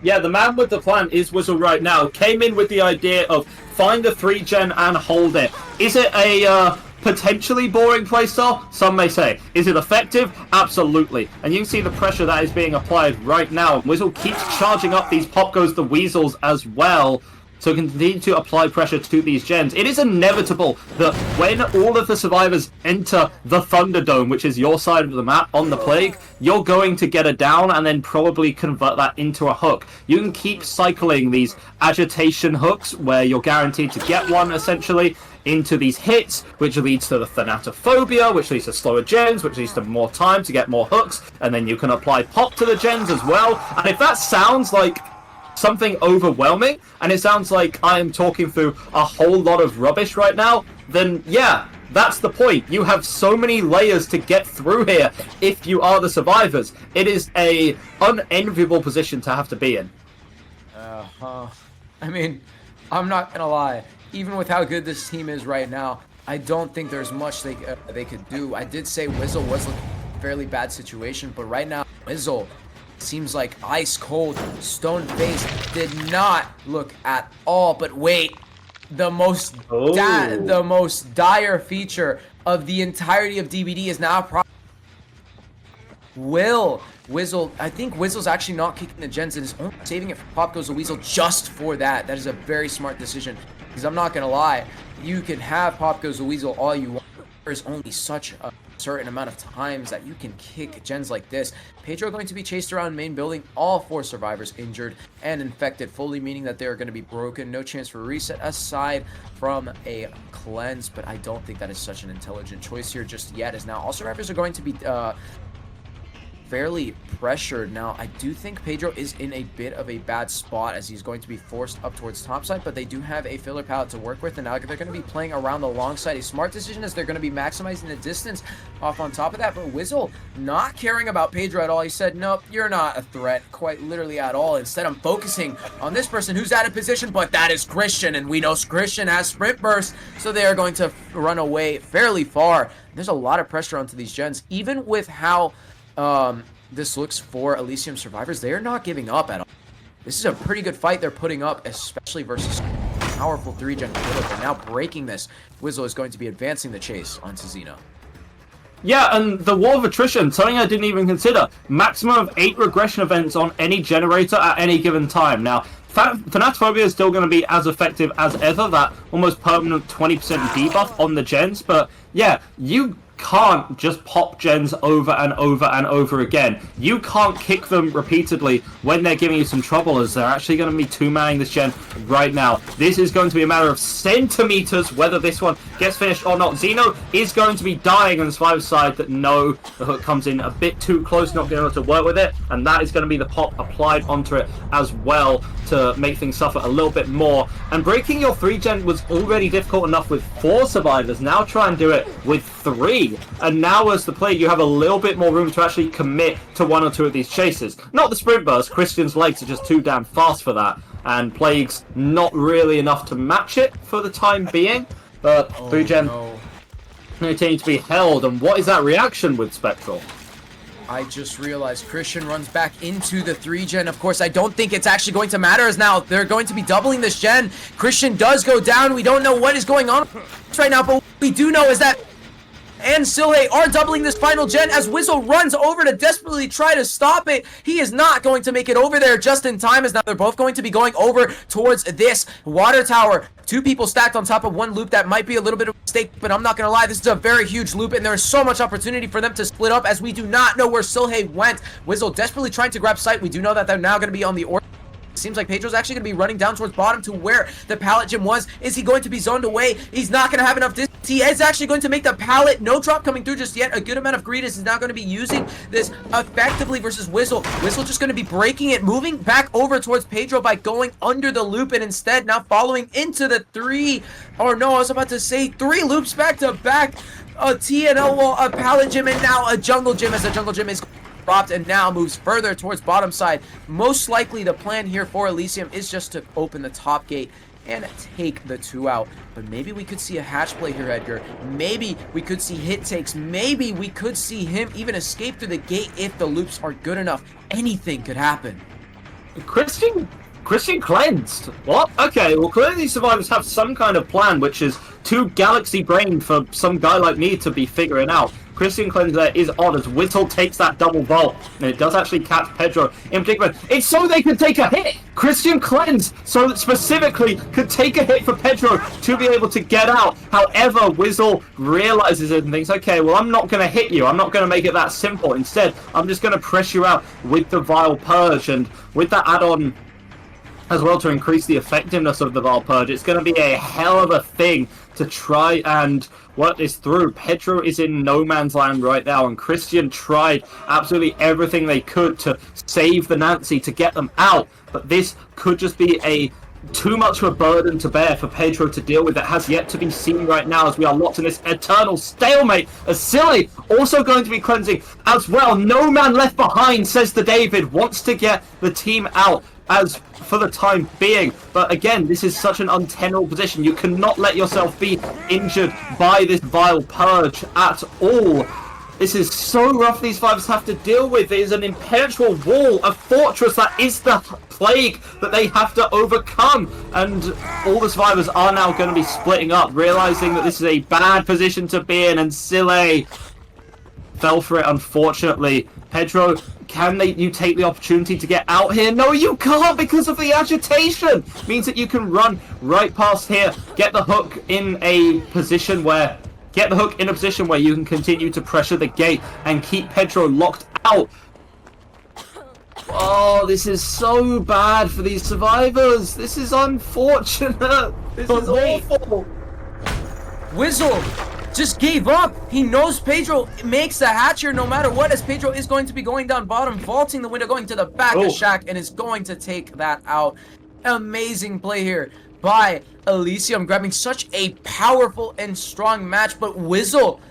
Yeah, the man with the plan is Wizzle right now. Came in with the idea of find the 3-gen and hold it. Is it a potentially boring playstyle? Some may say. Is it effective? Absolutely. And you can see the pressure that is being applied right now. Wizzle keeps charging up these Pop Goes the Weasels as well, so continue to apply pressure to these gens. It is inevitable that when all of the survivors enter the Thunderdome, which is your side of the map on the Plague, you're going to get a down and then probably convert that into a hook. You can keep cycling these agitation hooks where you're guaranteed to get one, essentially, into these hits, which leads to the thanatophobia, which leads to slower gens, which leads to more time to get more hooks, and then you can apply pop to the gens as well. And if that sounds like something overwhelming, and it sounds like I am talking through a whole lot of rubbish right now, then yeah, that's the point. You have so many layers to get through here if you are the survivors. It is a unenviable position to have to be in. I mean, I'm not gonna lie. Even with how good this team is right now, I don't think there's much they could do. I did say Wizzle was looking in a fairly bad situation, but right now, Wizzle seems like ice cold, stone face, did not look at all. But wait, the most dire feature of the entirety of DBD is now Wizzle, I think Wizzle's actually not kicking the gens and is only saving it for Pop Goes the Weasel just for that. That is a very smart decision. Because I'm not going to lie, you can have Pop Goes the Weasel all you want. There's only such a certain amount of times that you can kick gens like this. Pedro going to be chased around main building, all 4 survivors injured and infected fully, meaning that they are going to be broken. No chance for reset aside from a cleanse, but I don't think that is such an intelligent choice here just yet, as now all survivors are going to be fairly pressured. Now, I do think Pedro is in a bit of a bad spot as he's going to be forced up towards topside, but they do have a filler pallet to work with, and now they're going to be playing around the long side. A smart decision as they're going to be maximizing the distance off on top of that, but Wizzle not caring about Pedro at all. He said, nope, you're not a threat, quite literally at all. Instead, I'm focusing on this person who's out of position, but that is Christian, and we know Christian has sprint burst, so they are going to run away fairly far. There's a lot of pressure onto these gens, even with how this looks for Elysium survivors. They are not giving up at all. This is a pretty good fight they're putting up, especially versus powerful 3-gen killer. They're now breaking this. Wizzle is going to be advancing the chase onto Xeno. Yeah, and the War of Attrition, something I didn't even consider. Maximum of 8 regression events on any generator at any given time. Now, Thanatophobia is still going to be as effective as ever, that almost permanent 20% debuff on the gens, but yeah, you can't just pop gens over and over and over again. You can't kick them repeatedly when they're giving you some trouble, as they're actually going to be two-manning this gen right now. This is going to be a matter of centimeters whether this one gets finished or not. Xeno is going to be dying on the survivor side. That no, the hook comes in a bit too close, not being able to work with it, and that is going to be the pop applied onto it as well to make things suffer a little bit more. And breaking your 3-gen was already difficult enough with 4 survivors. Now try and do it with 3. And now as the player, you have a little bit more room to actually commit to 1 or 2 of these chases. Not the sprint burst. Christian's legs are just too damn fast for that. And Plague's not really enough to match it for the time being. But 3-gen continue to be held. And what is that reaction with specTral? I just realized Christian runs back into the 3-gen. Of course, I don't think it's actually going to matter, as now they're going to be doubling this gen. Christian does go down. We don't know what is going on right now, but what we do know is that and Silhe are doubling this final gen as Whizzle runs over to desperately try to stop it. He is not going to make it over there just in time, as now they're both going to be going over towards this water tower. 2 people stacked on top of 1 loop. That might be a little bit of a mistake, but I'm not going to lie. This is a very huge loop, and there's so much opportunity for them to split up, as we do not know where Silhe went. Whizzle desperately trying to grab sight. We do know that they're now going to be on the order. Seems like Pedro's actually going to be running down towards bottom to where the pallet gym was. Is he going to be zoned away? He's not going to have enough distance. He is actually going to make the pallet. No drop coming through just yet. A good amount of greed is now going to be using this effectively versus Whizzle. Whizzle just going to be breaking it, moving back over towards Pedro by going under the loop, and instead now following into the 3, or no, I was about to say 3 loops back to back. A TNL wall, a pallet gym, and now a jungle gym, as the jungle gym is dropped and now moves further towards bottom side. Most likely the plan here for Elysium is just to open the top gate and take the 2 out. But maybe we could see a hatch play here, Edgar. Maybe we could see hit takes. Maybe we could see him even escape through the gate if the loops are good enough. Anything could happen. Christian cleansed. What? Okay, well clearly these survivors have some kind of plan, which is too galaxy brain for some guy like me to be figuring out. Christian cleanse there is odd, as Whittle takes that double vault, and it does actually catch Pedro in particular. It's so they could take a hit! Christian cleanse, so that specifically could take a hit for Pedro to be able to get out. However, Whizzle realizes it and thinks, okay, well, I'm not going to hit you. I'm not going to make it that simple. Instead, I'm just going to press you out with the Vile Purge, and with that add-on as well to increase the effectiveness of the Vile Purge, it's going to be a hell of a thing to try and work this through. Pedro is in no man's land right now, and Christian tried absolutely everything they could to save the Nancy, to get them out, but this could just be too much of a burden to bear for Pedro to deal with. That has yet to be seen right now, as we are locked in this eternal stalemate. As Silly also going to be cleansing as well. No man left behind, says the David, wants to get the team out as for the time being. But again, this is such an untenable position. You cannot let yourself be injured by this Vile Purge at all. This is so rough these survivors have to deal with. It is an impenetrable wall, a fortress that is the plague that they have to overcome. And all the survivors are now going to be splitting up, realizing that this is a bad position to be in, and Sile fell for it, unfortunately. Pedro, can you take the opportunity to get out here? No, you can't, because of the agitation. Means that you can run right past here, get the hook in a position where you can continue to pressure the gate and keep Pedro locked out. Oh, this is so bad for these survivors. This is unfortunate. This is awful. Whizzle just gave up. He knows Pedro makes the hatch here no matter what, as Pedro is going to be going down bottom, vaulting the window, going to the back of Shack, and is going to take that out. Amazing play here by Elysium, grabbing such a powerful and strong match, but Whizzle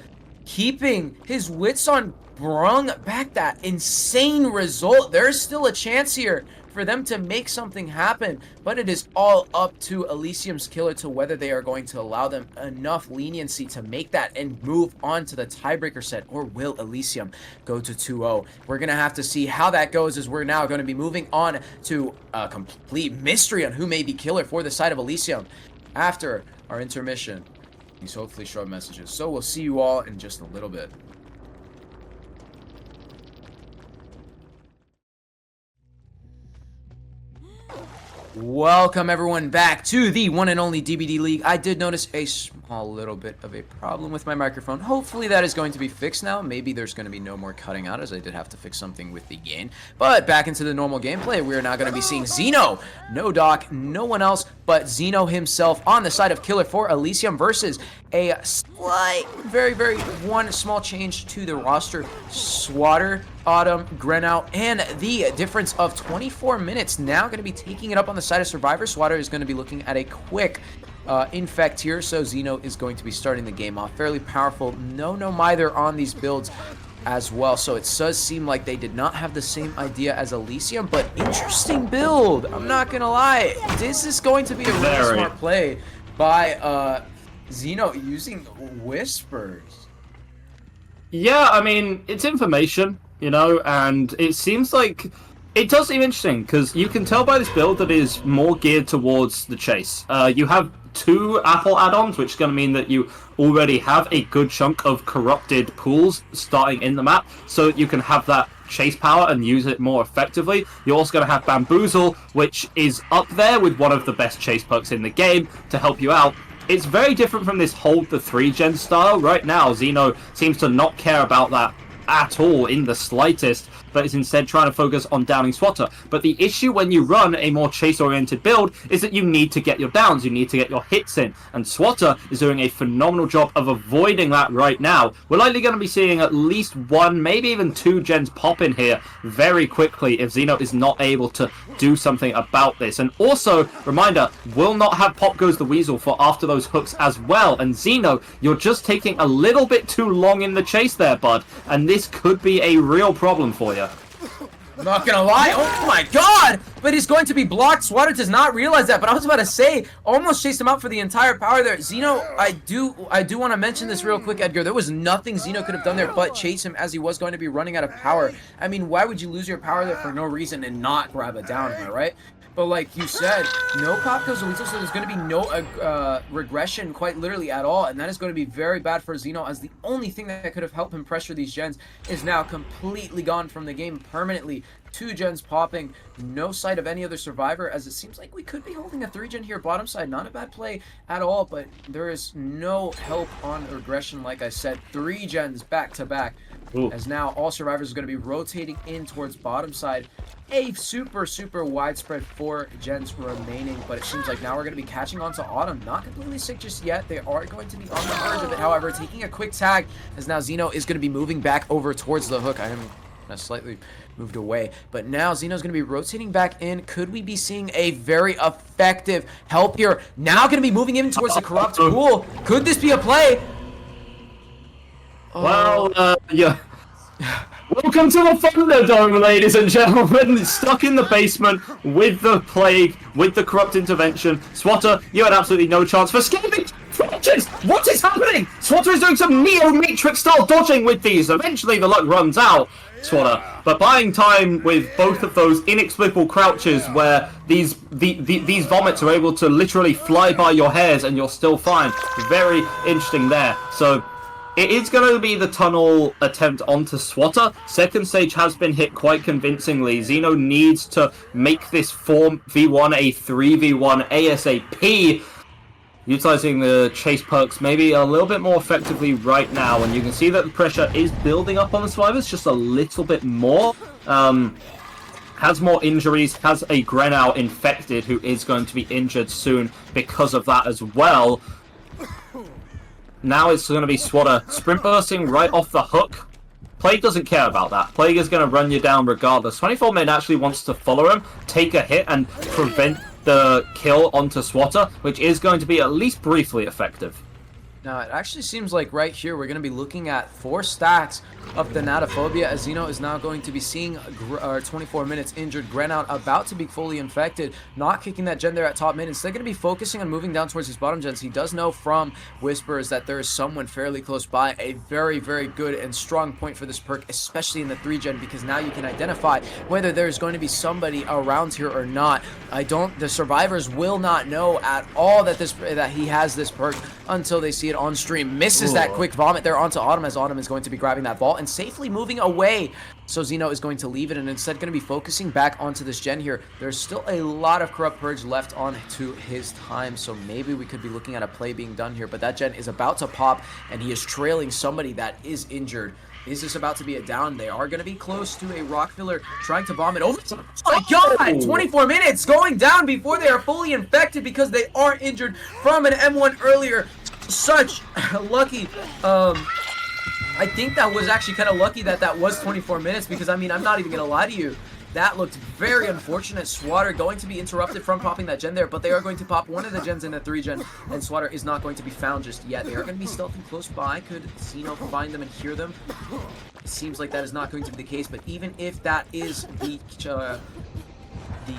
keeping his wits on brung back that insane result. There's still a chance here for them to make something happen, but it is all up to Elysium's killer to whether they are going to allow them enough leniency to make that and move on to the tiebreaker set, or will Elysium go to 2-0? We're gonna have to see how that goes, as we're now going to be moving on to a complete mystery on who may be killer for the side of Elysium after our intermission. These hopefully short messages. So we'll see you all in just a little bit. Welcome everyone back to the one and only DBD League. I did notice a small little bit of a problem with my microphone. Hopefully that is going to be fixed now. Maybe there's going to be no more cutting out, as I did have to fix something with the gain. But back into the normal gameplay, we are now going to be seeing Xeno. No Doc, no one else but Xeno himself on the side of Killer for Elysium versus a slight, very one small change to the roster. Swatter, Autumn, Grenout, and the difference of 24 minutes now going to be taking it up on the side of Survivor. Swatter is going to be looking at a quick infect here, so Xeno is going to be starting the game off. Fairly powerful. No mither on these builds as well, so it does seem like they did not have the same idea as Elysium, but interesting build. I'm not going to lie. This is going to be a really smart play by Xeno using Whispers. Yeah, I mean, it's information, you know, and it seems like it does seem interesting because you can tell by this build that it is more geared towards the chase. You have 2 Apple add-ons, which is going to mean that you already have a good chunk of corrupted pools starting in the map, so you can have that chase power and use it more effectively. You're also going to have Bamboozle, which is up there with one of the best chase perks in the game to help you out. It's very different from this hold the 3-gen style. Right now, Xeno seems to not care about that at all in the slightest, but is instead trying to focus on downing Swatter. But the issue when you run a more chase-oriented build is that you need to get your downs, you need to get your hits in, and Swatter is doing a phenomenal job of avoiding that right now. We're likely going to be seeing at least 1, maybe even 2 gens pop in here very quickly if Xeno is not able to do something about this. And also, reminder, will not have Pop Goes the Weasel for after those hooks as well. And Xeno, you're just taking a little bit too long in the chase there, bud, and this could be a real problem for you. I'm not gonna lie, oh my god! But he's going to be blocked. Swatter does not realize that, but I was about to say, almost chased him out for the entire power there. Xeno, I do want to mention this real quick, Edgar. There was nothing Xeno could have done there but chase him as he was going to be running out of power. I mean, why would you lose your power there for no reason and not grab a down here, right? But like you said, no Pop Goes the Weasel, so there's going to be no regression quite literally at all, and that is going to be very bad for Xeno, as the only thing that could have helped him pressure these gens is now completely gone from the game permanently. 2 gens popping, no sight of any other survivor, as it seems like we could be holding a 3-gen here bottom side. Not a bad play at all, but there is no help on regression. Like I said, 3 gens back to back. Ooh. As now all survivors are going to be rotating in towards bottom side. A super widespread 4 gens remaining, but it seems like now we're going to be catching on to Autumn. Not completely sick just yet. They are going to be on the verge of it, however, taking a quick tag, as now Xeno is going to be moving back over towards the hook. I am slightly moved away, but now Xeno's going to be rotating back in. Could we be seeing a very effective help here? Now going to be moving in towards the corrupt pool. Could this be a play? Well, yeah. Welcome to the Thunderdome, ladies and gentlemen. Stuck in the basement with the plague, with the corrupt intervention. Swatter, you had absolutely no chance for escaping. What is happening? Swatter is doing some Neo-Matrix style dodging with these. Eventually the luck runs out, Swatter. But buying time with both of those inexplicable crouches where these vomits are able to literally fly by your hairs and you're still fine. Very interesting there. So it is going to be the tunnel attempt onto Swatter. Second stage has been hit quite convincingly. Xeno needs to make this 4v1 a 3v1 ASAP, utilizing the chase perks maybe a little bit more effectively right now. And you can see that the pressure is building up on the survivors just a little bit more. Has more injuries, has a Grenout infected who is going to be injured soon because of that as well. Now it's going to be Swatter sprint bursting right off the hook. Plague doesn't care about that. Plague is going to run you down regardless. 24 Min actually wants to follow him, take a hit, and prevent the kill onto Swatter, which is going to be at least briefly effective. Now, it actually seems like right here we're going to be looking at 4 stacks of Thanatophobia, as Xeno is now going to be seeing 24 minutes injured Grenout about to be fully infected, not kicking that gen there at top mid. Instead, going to be focusing on moving down towards his bottom gens. He does know from Whispers that there is someone fairly close by. A very good and strong point for this perk, especially in the 3-gen, because now you can identify whether there's going to be somebody around here or not. The survivors will not know at all that he has this perk until they see it on stream. Misses that quick vomit there onto Autumn, as Autumn is going to be grabbing that ball and safely moving away So Zeno is going to leave it and instead going to be focusing back onto this gen here. There's still a lot of Corrupt Purge left on to his time, so maybe we could be looking at a play being done here. But that gen is about to pop, and he is trailing somebody that is injured. Is this about to be a down? They are going to be close to a rock filler, trying to bomb it over. Oh my god! 24 minutes going down before they are fully infected because they are injured from an M1 earlier. Such lucky, I think that was actually kind of lucky that that was 24 minutes because, I mean, I'm not even going to lie to you. That looked very unfortunate. Swatter going to be interrupted from popping that gen there, but they are going to pop one of the gens in the 3-gen, and Swatter is not going to be found just yet. They are going to be stealthing close by. Could Zeno find them and hear them? It seems like that is not going to be the case, but even if that is the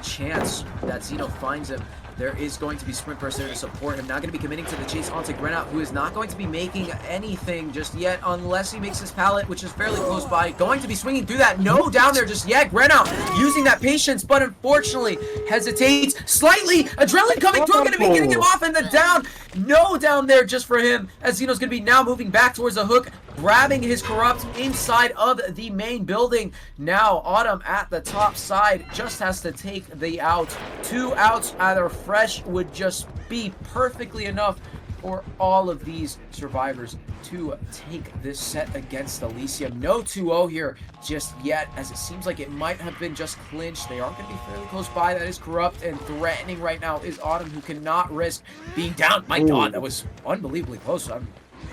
chance that Zeno finds him, there is going to be Sprint Burst there to support him. Now going to be committing to the chase onto Grenat, who is not going to be making anything just yet unless he makes his pallet, which is fairly close by. Going to be swinging through that. No down there just yet. Grenat using that patience, but unfortunately hesitates slightly. Adrenaline coming through, going to be getting him off in the down. No down there just for him, as Zeno's going to be now moving back towards the hook, grabbing his Corrupt inside of the main building. Now Autumn at the top side just has to take the out. 2 outs either fresh would just be perfectly enough for all of these survivors to take this set against Elysium. No 2-0 here just yet, as it seems like it might have been just clinched. They are going to be fairly close by. That is Corrupt, and threatening right now is Autumn, who cannot risk being down. My god, that was unbelievably close. I'm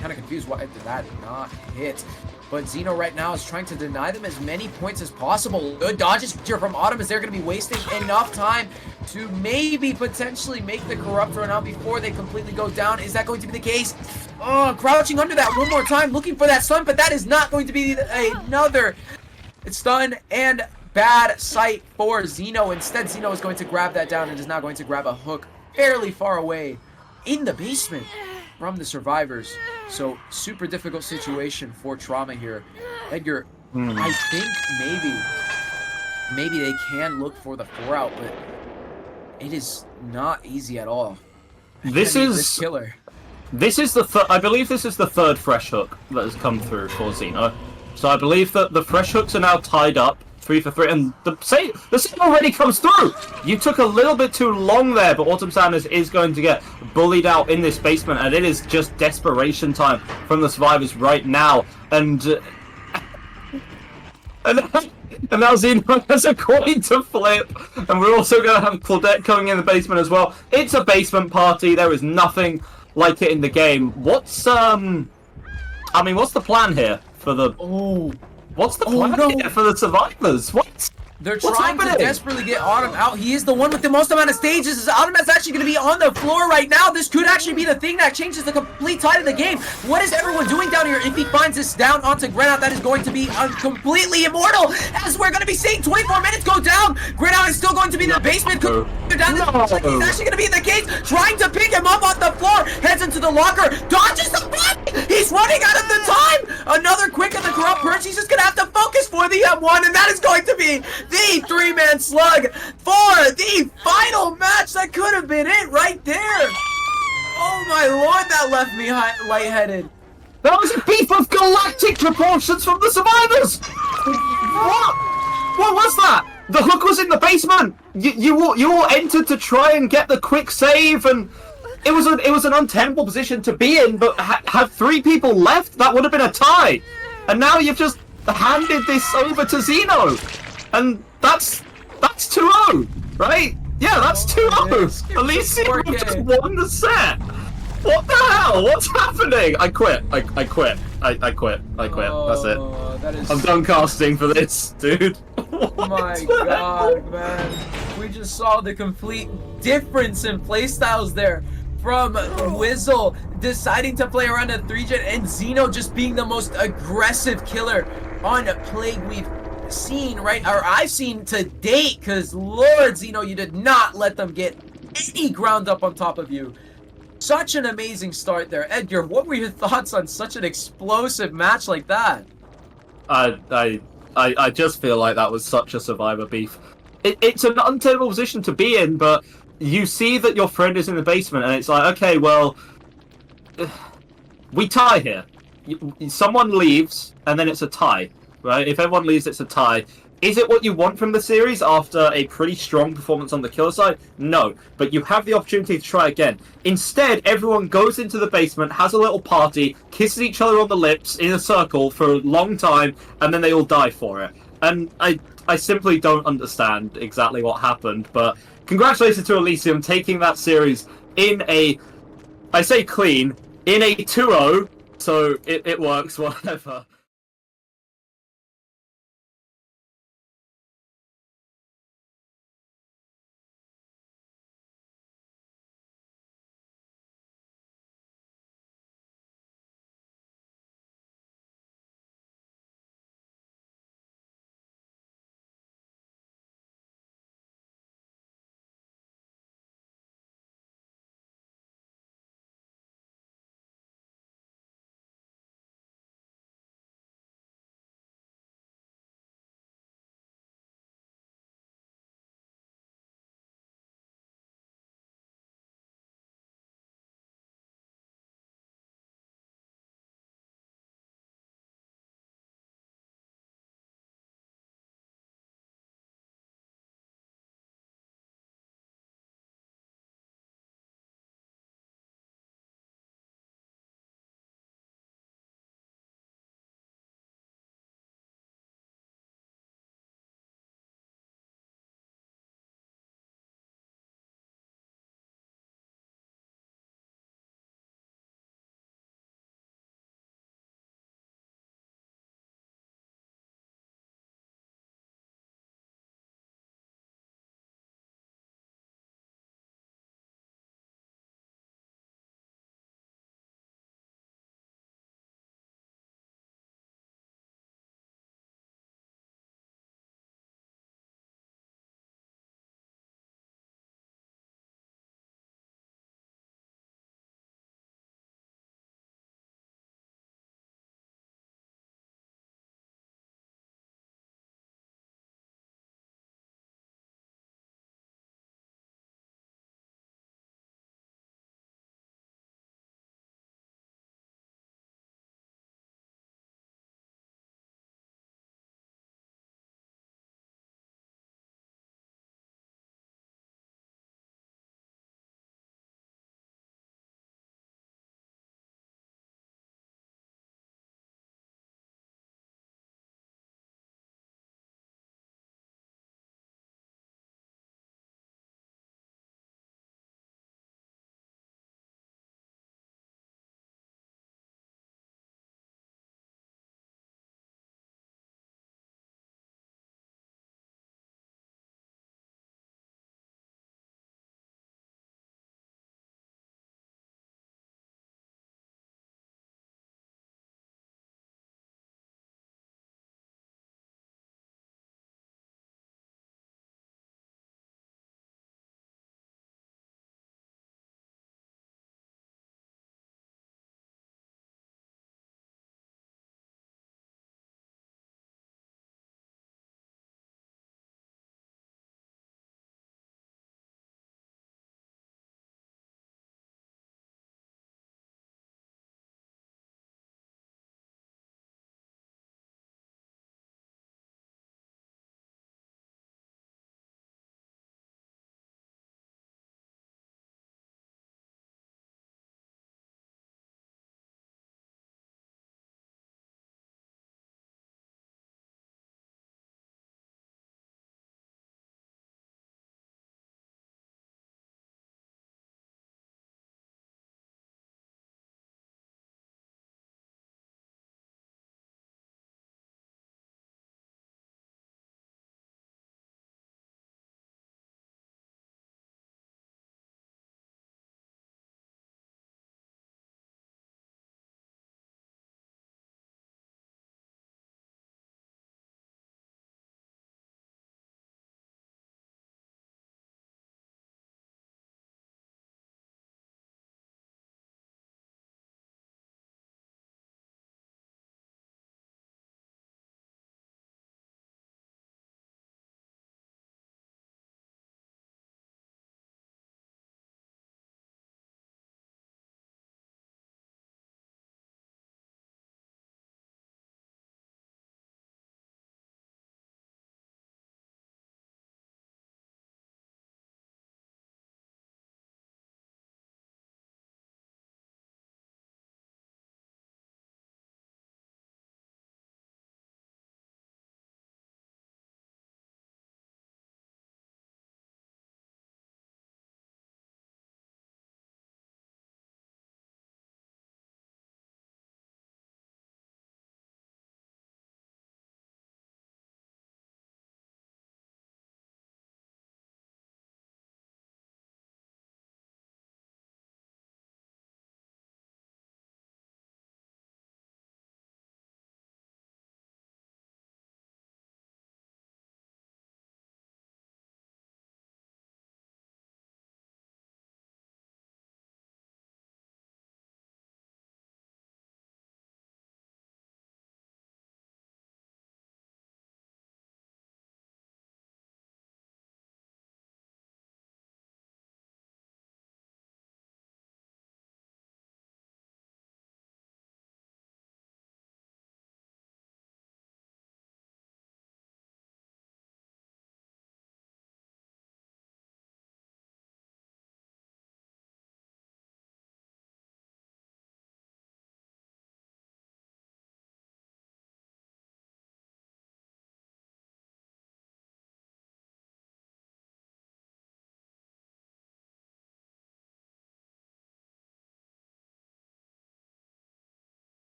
kind of confused why did that not hit. But Zeno right now is trying to deny them as many points as possible. Good dodges here from Autumn, as they're going to be wasting enough time to maybe potentially make the Corrupt run out before they completely go down. Is that going to be the case? Oh, crouching under that one more time, looking for that stun, but that is not going to be another stun and bad sight for Zeno. Instead, Zeno is going to grab that down and is now going to grab a hook fairly far away in the basement from the survivors. So super difficult situation for Trauma here. Edgar, I think maybe they can look for the 4-out, but it is not easy at all. This is killer. This is the I believe this is the 3rd fresh hook that has come through for Zeno. So I believe that the fresh hooks are now tied up 3 for 3, and the same already comes through. You took a little bit too long there, but Autumn Sanders is going to get bullied out in this basement, and it is just desperation time from the survivors right now. And now Zeno has a coin to flip, and we're also going to have Claudette coming in the basement as well. It's a basement party. There is nothing like it in the game. What's I mean, what's the plan here for the? What's the plan here for the survivors? What? They're trying to desperately get Autumn out. He is the one with the most amount of stages. Autumn is actually going to be on the floor right now. This could actually be the thing that changes the complete tide of the game. What is everyone doing down here? If he finds this down onto Grenat, that is going to be completely immortal. As we're going to be seeing 24 minutes go down. Grenat is still going to be in the basement. Down he's actually going to be in the cage, trying to pick him up on the floor. Heads into the locker. Dodges the block. He's running out of the time. Another quick of the Corrupt Purge. He's just going to have to focus for the M1, and that is going to be the 3-man slug for the final match. That could have been it right there. Oh my lord, that left me lightheaded. That was a beef of galactic proportions from the survivors. What was that? The hook was in the basement. You all entered to try and get the quick save, and it was an untenable position to be in. But have 3 people left, that would have been a tie. And now you've just handed this over to Zeno. And that's 2-0, right? Yeah, that's 2-0. Elysium just won the set. What the hell? What's happening? I quit. I quit. I quit. That's it. I'm done casting for this, dude. Oh my god, man. We just saw the complete difference in playstyles there. From Whizzle deciding to play around a 3-gen and Zeno just being the most aggressive killer on Plague we've seen, right? Or I've seen to date, because Lord Zeno, you did not let them get any ground up on top of you. Such an amazing start there. Edgar, what were your thoughts on such an explosive match like that? I just feel like that was such a survivor beef. It's an untenable position to be in, but you see that your friend is in the basement, and it's like, okay, well, we tie here. Someone leaves, and then it's a tie. right? If everyone leaves, it's a tie. Is it what you want from the series after a pretty strong performance on the killer side? No, but you have the opportunity to try again. Instead, everyone goes into the basement, has a little party, kisses each other on the lips in a circle for a long time, and then they all die for it. And I simply don't understand exactly what happened, but congratulations to Elysium taking that series in a, I say clean, in a 2-0, so it works, whatever.